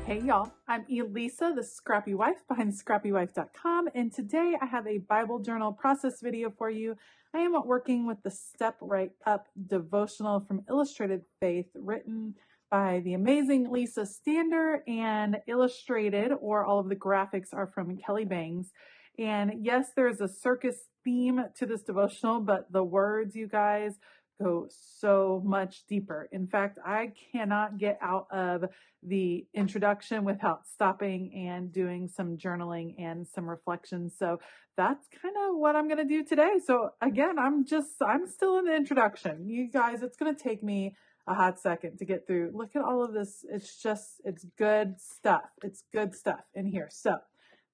Hey y'all, I'm Elisa, the Scrappy Wife behind ScrappyWife.com, and today I have a Bible journal process video for you. I am working with the Step Right Up devotional from Illustrated Faith, written by the amazing Lisa Stander and illustrated, or all of the graphics are from Kelly Bangs. And yes, there's a circus theme to this devotional, but the words, you guys, go so much deeper. In fact, I cannot get out of the introduction without stopping and doing some journaling and some reflections. So that's kind of what I'm going to do today. So again, I'm still in the introduction. You guys, it's going to take me a hot second to get through. Look at all of this. It's good stuff. It's good stuff in here. So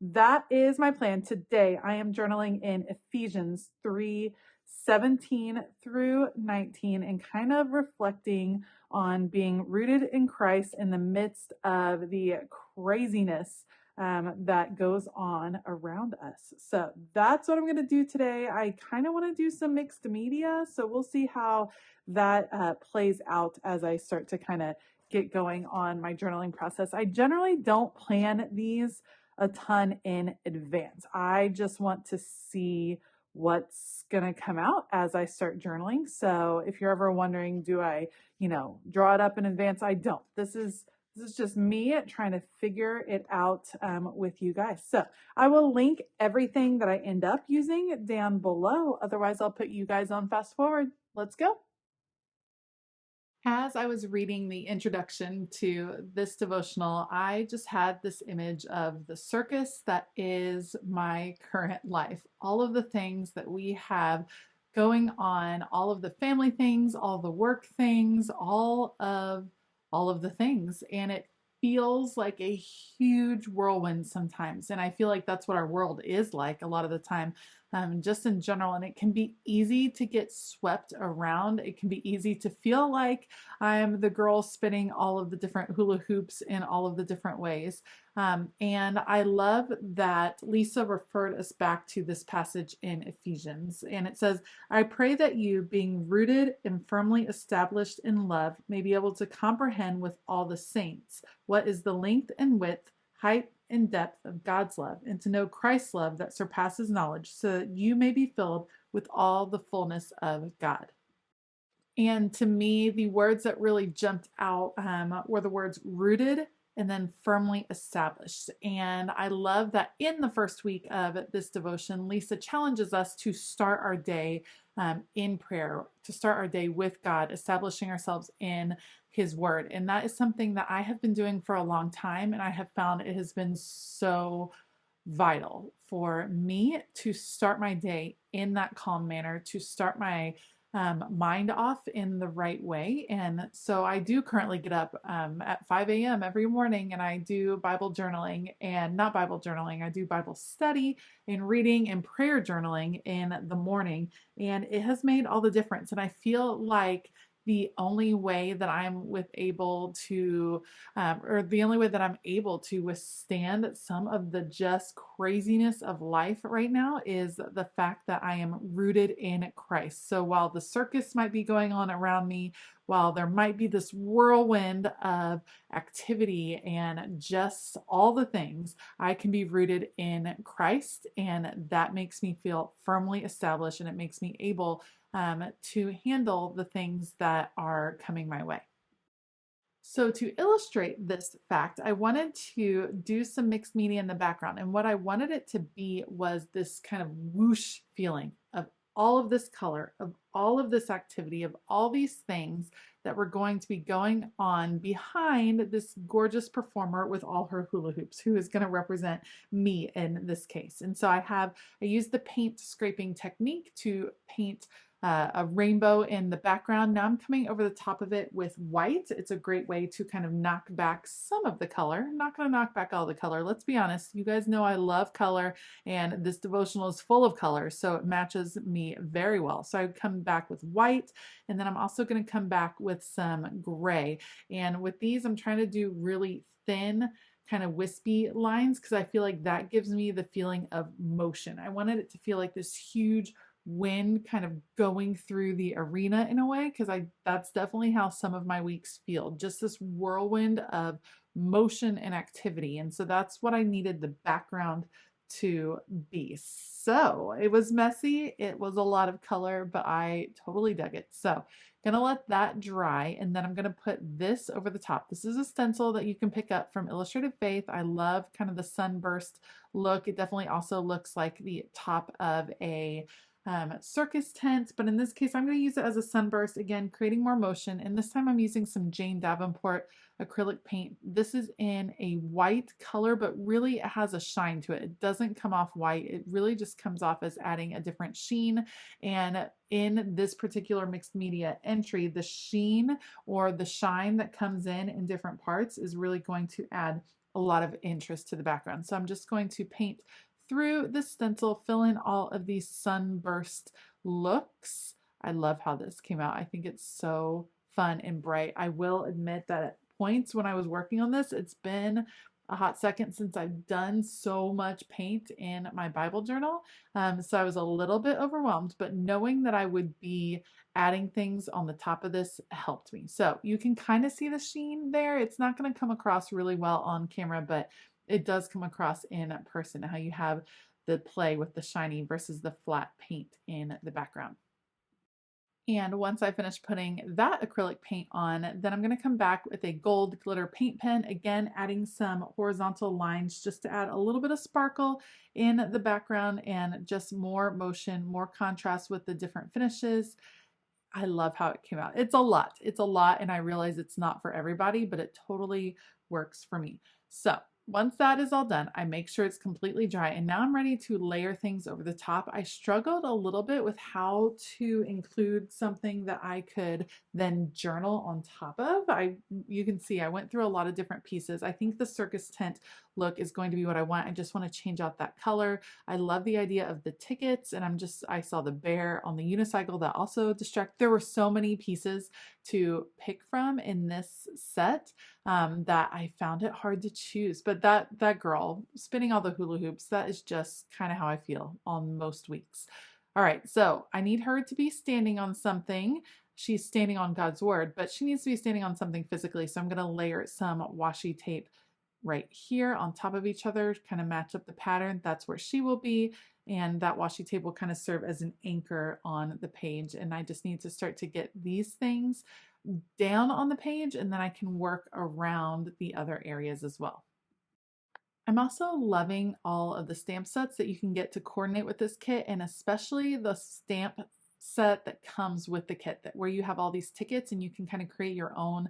that is my plan. Today I am journaling in Ephesians 3:17 through 19 and kind of reflecting on being rooted in Christ in the midst of the craziness that goes on around us. So that's what I'm going to do today. I kind of want to do some mixed media, so we'll see how that plays out as I start to kind of get going on my journaling process. I generally don't plan these a ton in advance. I just want to see what's going to come out as I start journaling. So if you're ever wondering, do I, draw it up in advance? I don't. This is just me trying to figure it out with you guys. So I will link everything that I end up using down below. Otherwise, I'll put you guys on fast forward. Let's go. As I was reading the introduction to this devotional, I just had this image of the circus that is my current life. All of the things that we have going on, all of the family things, all the work things, all of the things. And it feels like a huge whirlwind sometimes. And I feel like that's what our world is like a lot of the time. Just in general, and it can be easy to get swept around. It can be easy to feel like I'm the girl spinning all of the different hula hoops in all of the different ways. And I love that Lisa referred us back to this passage in Ephesians. And it says, I pray that you, being rooted and firmly established in love, may be able to comprehend with all the saints what is the length and width, height and depth of God's love, and to know Christ's love that surpasses knowledge, so that you may be filled with all the fullness of God. And to me, the words that really jumped out were the words rooted and then firmly established. And I love that in the first week of this devotion, Lisa challenges us to start our day in prayer, to start our day with God, establishing ourselves in His Word. And that is something that I have been doing for a long time, and I have found it has been so vital for me to start my day in that calm manner, to start my mind off in the right way. And so I do currently get up at 5 a.m. every morning, and I do Bible journaling, and not Bible journaling, I do Bible study and reading and prayer journaling in the morning. And it has made all the difference. And I feel like the only way that I'm able to withstand some of the just craziness of life right now is the fact that I am rooted in Christ. So while the circus might be going on around me, while there might be this whirlwind of activity and just all the things, I can be rooted in Christ, and that makes me feel firmly established, and it makes me able to handle the things that are coming my way. So to illustrate this fact, I wanted to do some mixed media in the background. And what I wanted it to be was this kind of whoosh feeling of all of this color, of all of this activity, of all these things that were going to be going on behind this gorgeous performer with all her hula hoops, who is going to represent me in this case. And so I used the paint scraping technique to paint a rainbow in the background. Now I'm coming over the top of it with white. It's a great way to kind of knock back some of the color. I'm not going to knock back all the color. Let's be honest. You guys know I love color, and this devotional is full of color, so it matches me very well. So I would come back with white, and then I'm also going to come back with some gray. And with these, I'm trying to do really thin, kind of wispy lines, because I feel like that gives me the feeling of motion. I wanted it to feel like this huge wind kind of going through the arena in a way, because that's definitely how some of my weeks feel, just this whirlwind of motion and activity. And so that's what I needed the background to be. So it was messy, it was a lot of color, but I totally dug it. So gonna let that dry, and then I'm gonna put this over the top. This is a stencil that you can pick up from Illustrated Faith. I love kind of the sunburst look. It definitely also looks like the top of a circus tent, but in this case, I'm going to use it as a sunburst, again, creating more motion. And this time I'm using some Jane Davenport acrylic paint. This is in a white color, but really it has a shine to it. It doesn't come off white. It really just comes off as adding a different sheen. And in this particular mixed media entry, the sheen or the shine that comes in different parts is really going to add a lot of interest to the background. So I'm just going to paint through the stencil, fill in all of these sunburst looks. I love how this came out. I think it's so fun and bright. I will admit that at points when I was working on this, it's been a hot second since I've done so much paint in my Bible journal. So I was a little bit overwhelmed, but knowing that I would be adding things on the top of this helped me. So you can kind of see the sheen there. It's not going to come across really well on camera, but it does come across in person, how you have the play with the shiny versus the flat paint in the background. And once I finish putting that acrylic paint on, then I'm going to come back with a gold glitter paint pen, again adding some horizontal lines just to add a little bit of sparkle in the background and just more motion, more contrast with the different finishes. I love how it came out. It's a lot, and I realize it's not for everybody, but it totally works for me. So once that is all done, I make sure it's completely dry, and now I'm ready to layer things over the top. I struggled a little bit with how to include something that I could then journal on top of. You can see I went through a lot of different pieces. I think the circus tent look is going to be what I want. I just want to change out that color. I love the idea of the tickets, and I saw the bear on the unicycle that also distracted. There were so many pieces to pick from in this set that I found it hard to choose. But that girl spinning all the hula hoops, that is just kind of how I feel on most weeks. All right, so I need her to be standing on something. She's standing on God's word, but she needs to be standing on something physically. So I'm going to layer some washi tape right here on top of each other, kind of match up the pattern. That's where she will be. And that washi tape will kind of serve as an anchor on the page. And I just need to start to get these things down on the page, and then I can work around the other areas as well. I'm also loving all of the stamp sets that you can get to coordinate with this kit, and especially the stamp set that comes with the kit, that where you have all these tickets and you can kind of create your own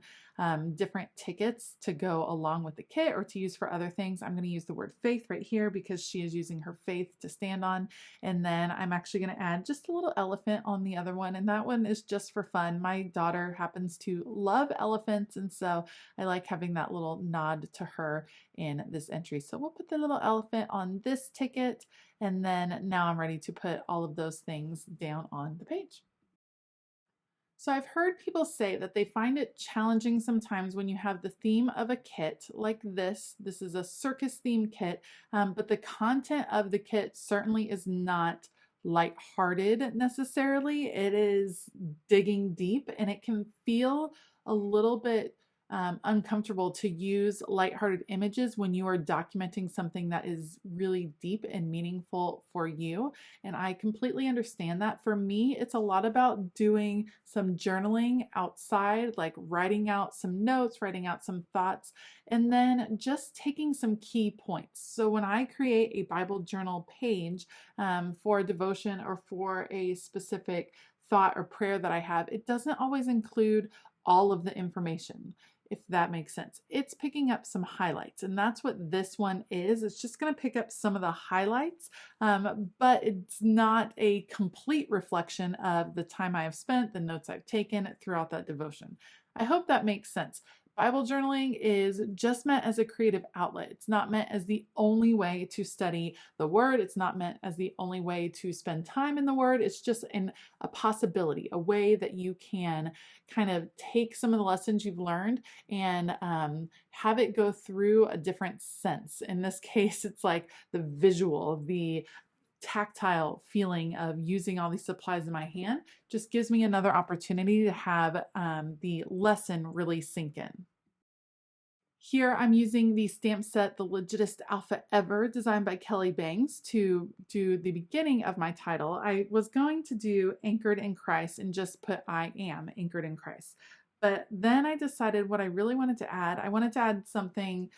different tickets to go along with the kit or to use for other things. I'm going to use the word faith right here because she is using her faith to stand on. And then I'm actually going to add just a little elephant on the other one, and that one is just for fun. My daughter happens to love elephants, and so I like having that little nod to her in this entry. So we'll put the little elephant on this ticket, and then now I'm ready to put all of those things down on the page. So I've heard people say that they find it challenging sometimes when you have the theme of a kit like this. This is a circus themed kit, but the content of the kit certainly is not lighthearted necessarily. It is digging deep, and it can feel a little bit uncomfortable to use lighthearted images when you are documenting something that is really deep and meaningful for you. And I completely understand that. For me, it's a lot about doing some journaling outside, like writing out some notes, writing out some thoughts, and then just taking some key points. So when I create a Bible journal page for a devotion or for a specific thought or prayer that I have, it doesn't always include all of the information, if that makes sense. It's picking up some highlights, and that's what this one is. It's just going to pick up some of the highlights, but it's not a complete reflection of the time I have spent, the notes I've taken throughout that devotion. I hope that makes sense. Bible journaling is just meant as a creative outlet. It's not meant as the only way to study the Word. It's not meant as the only way to spend time in the Word. It's just a possibility, a way that you can kind of take some of the lessons you've learned and have it go through a different sense. In this case, it's like the visual, the tactile feeling of using all these supplies in my hand just gives me another opportunity to have the lesson really sink in. Here I'm using the stamp set, the Legitest Alpha Ever, designed by Kelly Bangs, to do the beginning of my title. I was going to do Anchored in Christ and just put I am anchored in Christ. But then I decided what I really wanted to add, I wanted to add something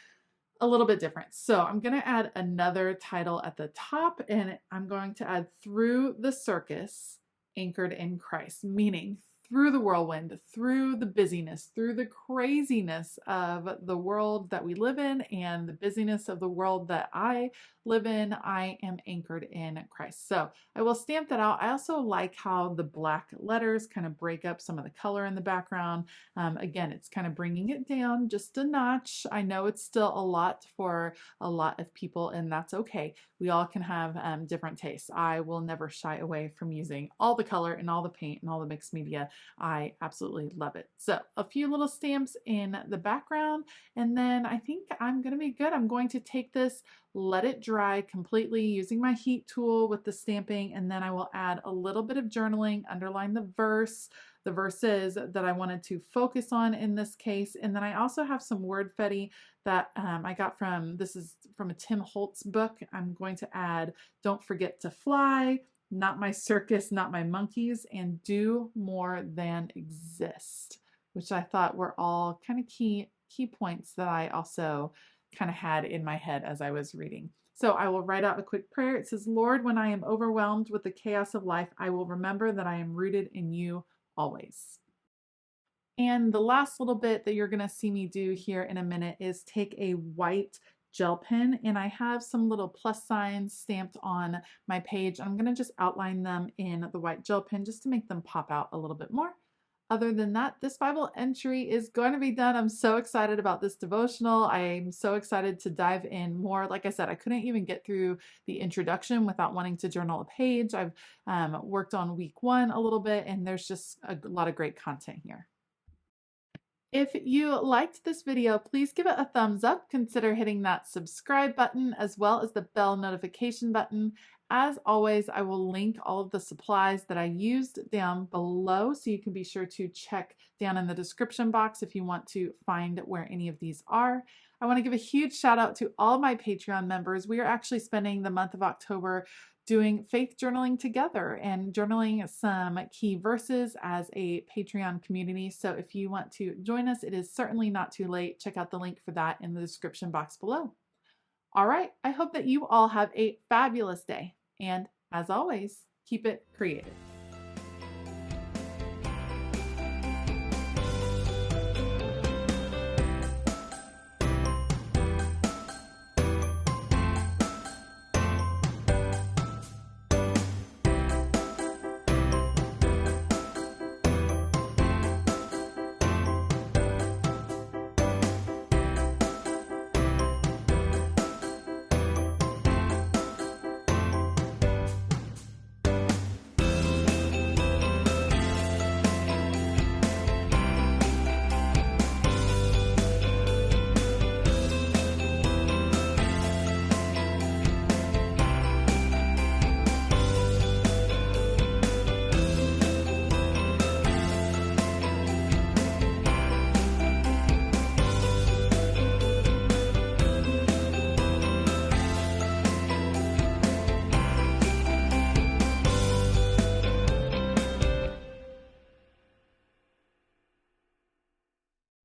a little bit different. So I'm going to add another title at the top, and I'm going to add Through the Circus, Anchored in Christ, meaning through the whirlwind, through the busyness, through the craziness of the world that we live in and the busyness of the world that I live in, I am anchored in Christ. So I will stamp that out. I also like how the black letters kind of break up some of the color in the background. Again, it's kind of bringing it down just a notch. I know it's still a lot for a lot of people, and that's okay. We all can have different tastes. I will never shy away from using all the color and all the paint and all the mixed media. I absolutely love it. So a few little stamps in the background, and then I think I'm going to be good. I'm going to take this, let it dry completely using my heat tool with the stamping, and then I will add a little bit of journaling, underline the verses that I wanted to focus on in this case. And then I also have some word fetty that I got this is from a Tim Holtz book. I'm going to add Don't Forget to Fly, Not My Circus, Not My Monkeys, and Do More Than Exist, which I thought were all kind of key points that I also kind of had in my head as I was reading. So I will write out a quick prayer. It says, Lord, when I am overwhelmed with the chaos of life, I will remember that I am rooted in you always. And the last little bit that you're going to see me do here in a minute is take a white gel pen, and I have some little plus signs stamped on my page. I'm going to just outline them in the white gel pen just to make them pop out a little bit more. Other than that, this Bible entry is going to be done. I'm so excited about this devotional. I'm so excited to dive in more. Like I said, I couldn't even get through the introduction without wanting to journal a page. I've worked on week 1 a little bit, and there's just a lot of great content here. If you liked this video, please give it a thumbs up. Consider hitting that subscribe button as well as the bell notification button. As always, I will link all of the supplies that I used down below, so you can be sure to check down in the description box if you want to find where any of these are. I want to give a huge shout out to all my Patreon members. We are actually spending the month of October doing faith journaling together and journaling some key verses as a Patreon community. So if you want to join us, it is certainly not too late. Check out the link for that in the description box below. All right, I hope that you all have a fabulous day. And as always, keep it creative.